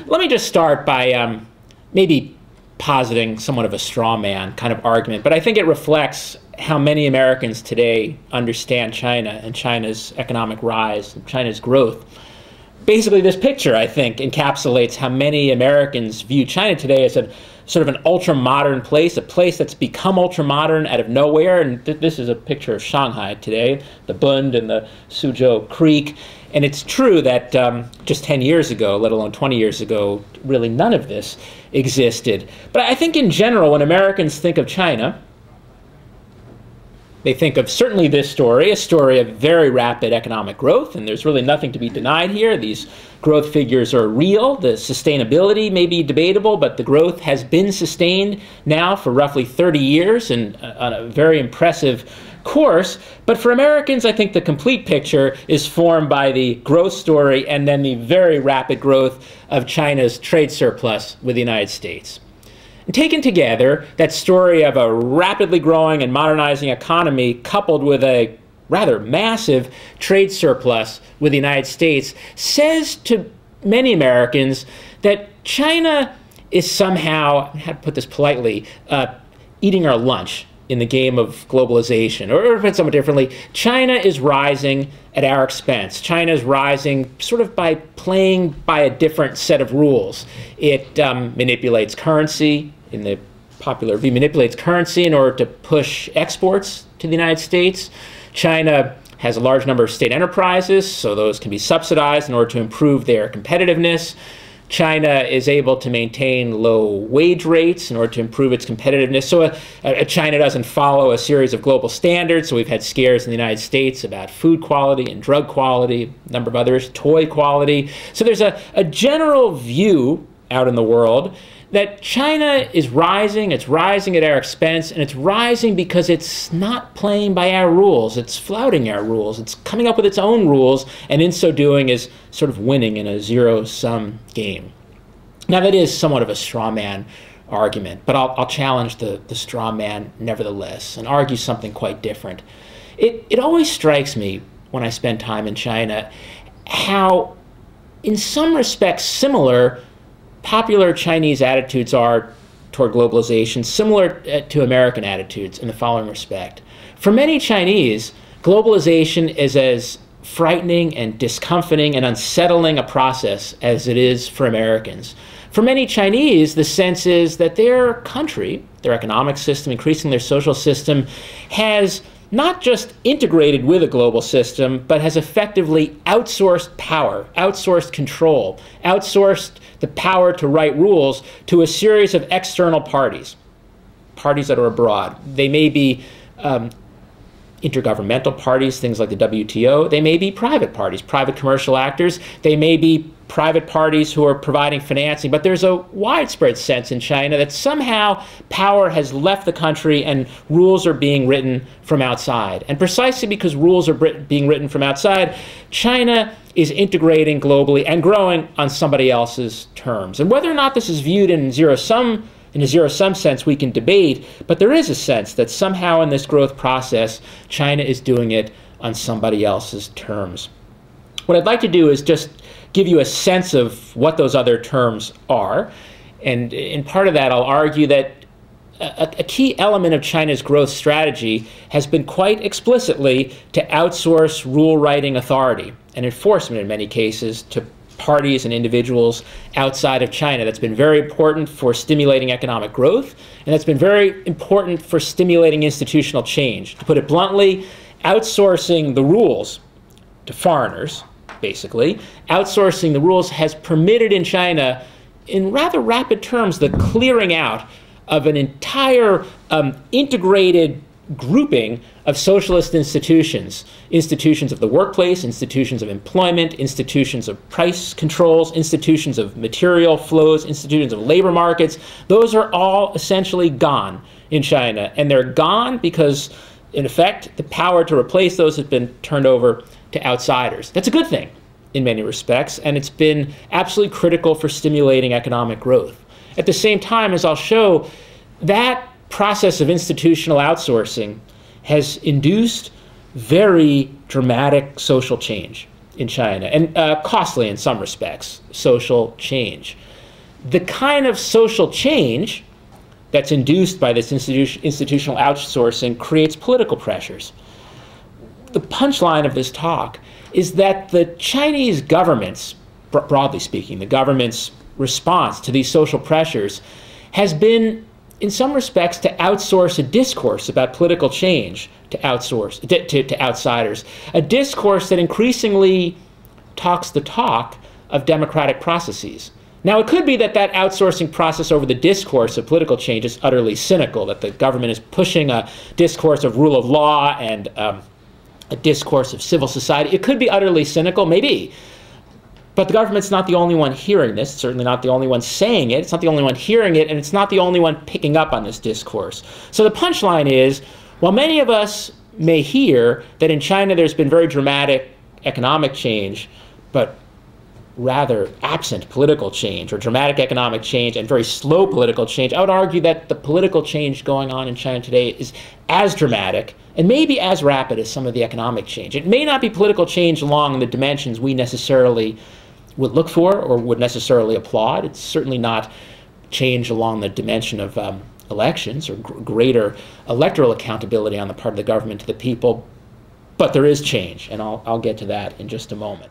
Let me just start by maybe positing somewhat of a straw man kind of argument, but I think it reflects how many Americans today understand China and China's economic rise and China's growth. Basically, this picture, I think, encapsulates how many Americans view China today as a sort of an ultra-modern place, a place that's become ultra-modern out of nowhere. And this is a picture of Shanghai today, the Bund and the Suzhou Creek. And it's true that just 10 years ago, let alone 20 years ago, really none of this existed. But I think in general, when Americans think of China, they think of certainly this story, a story of very rapid economic growth, and there's really nothing to be denied here. These growth figures are real. The sustainability may be debatable, but the growth has been sustained now for roughly 30 years and on a very impressive course. But for Americans, I think the complete picture is formed by the growth story and then the very rapid growth of China's trade surplus with the United States. And taken together, that story of a rapidly growing and modernizing economy coupled with a rather massive trade surplus with the United States says to many Americans that China is somehow, how to put this politely, eating our lunch in the game of globalization. Or put it somewhat differently, China is rising at our expense. China is rising sort of by playing by a different set of rules. It manipulates currency in the popular view, manipulates currency in order to push exports to the United States. China has a large number of state enterprises, so those can be subsidized in order to improve their competitiveness. China is able to maintain low wage rates in order to improve its competitiveness. So China doesn't follow a series of global standards. So we've had scares in the United States about food quality and drug quality, a number of others, toy quality. So there's a general view out in the world that China is rising, it's rising at our expense, and it's rising because it's not playing by our rules. It's flouting our rules. It's coming up with its own rules, and in so doing is sort of winning in a zero-sum game. Now, that is somewhat of a straw man argument, but I'll challenge the straw man nevertheless and argue something quite different. It always strikes me when I spend time in China how, in some respects, similar popular Chinese attitudes are toward globalization, similar to American attitudes in the following respect. For many Chinese, globalization is as frightening and discomfiting and unsettling a process as it is for Americans. For many Chinese, the sense is that their country, their economic system, increasingly their social system, has not just integrated with a global system, but has effectively outsourced power, outsourced control, outsourced the power to write rules to a series of external parties, parties that are abroad. They may be intergovernmental parties, things like the WTO. They may be private parties, private commercial actors. They may be private parties who are providing financing. But there's a widespread sense in China that somehow power has left the country and rules are being written from outside. And precisely because rules are being written from outside, China is integrating globally and growing on somebody else's terms. And whether or not this is viewed in a zero-sum sense, we can debate, but there is a sense that somehow in this growth process, China is doing it on somebody else's terms. What I'd like to do is just give you a sense of what those other terms are. And in part of that, I'll argue that a key element of China's growth strategy has been quite explicitly to outsource rule-writing authority and enforcement in many cases to parties and individuals outside of China. That's been very important for stimulating economic growth, and that's been very important for stimulating institutional change. To put it bluntly, outsourcing the rules to foreigners, basically, outsourcing the rules has permitted in China, in rather rapid terms, the clearing out of an entire integrated grouping of socialist institutions, institutions of the workplace, institutions of employment, institutions of price controls, institutions of material flows, institutions of labor markets. Those are all essentially gone in China, and they're gone because, in effect, the power to replace those has been turned over to outsiders. That's a good thing in many respects, and it's been absolutely critical for stimulating economic growth. At the same time, as I'll show, that process of institutional outsourcing has induced very dramatic social change. in China, and costly in some respects, social change. The kind of social change that's induced by this institutional outsourcing creates political pressures. The punchline of this talk is that the Chinese government's, broadly speaking, the government's response to these social pressures has been, in some respects, to outsource a discourse about political change to outsiders, a discourse that increasingly talks the talk of democratic processes. Now, it could be that that outsourcing process over the discourse of political change is utterly cynical, that the government is pushing a discourse of rule of law and a discourse of civil society. It could be utterly cynical, maybe. But the government's not the only one hearing this, certainly not the only one saying it, it's not the only one hearing it, and it's not the only one picking up on this discourse. So the punchline is, while many of us may hear that in China there's been very dramatic economic change, but rather absent political change, or dramatic economic change and very slow political change, I would argue that the political change going on in China today is as dramatic and maybe as rapid as some of the economic change. It may not be political change along the dimensions we necessarily would look for or would necessarily applaud. It's certainly not change along the dimension of elections or greater electoral accountability on the part of the government to the people, but there is change, and I'll get to that in just a moment.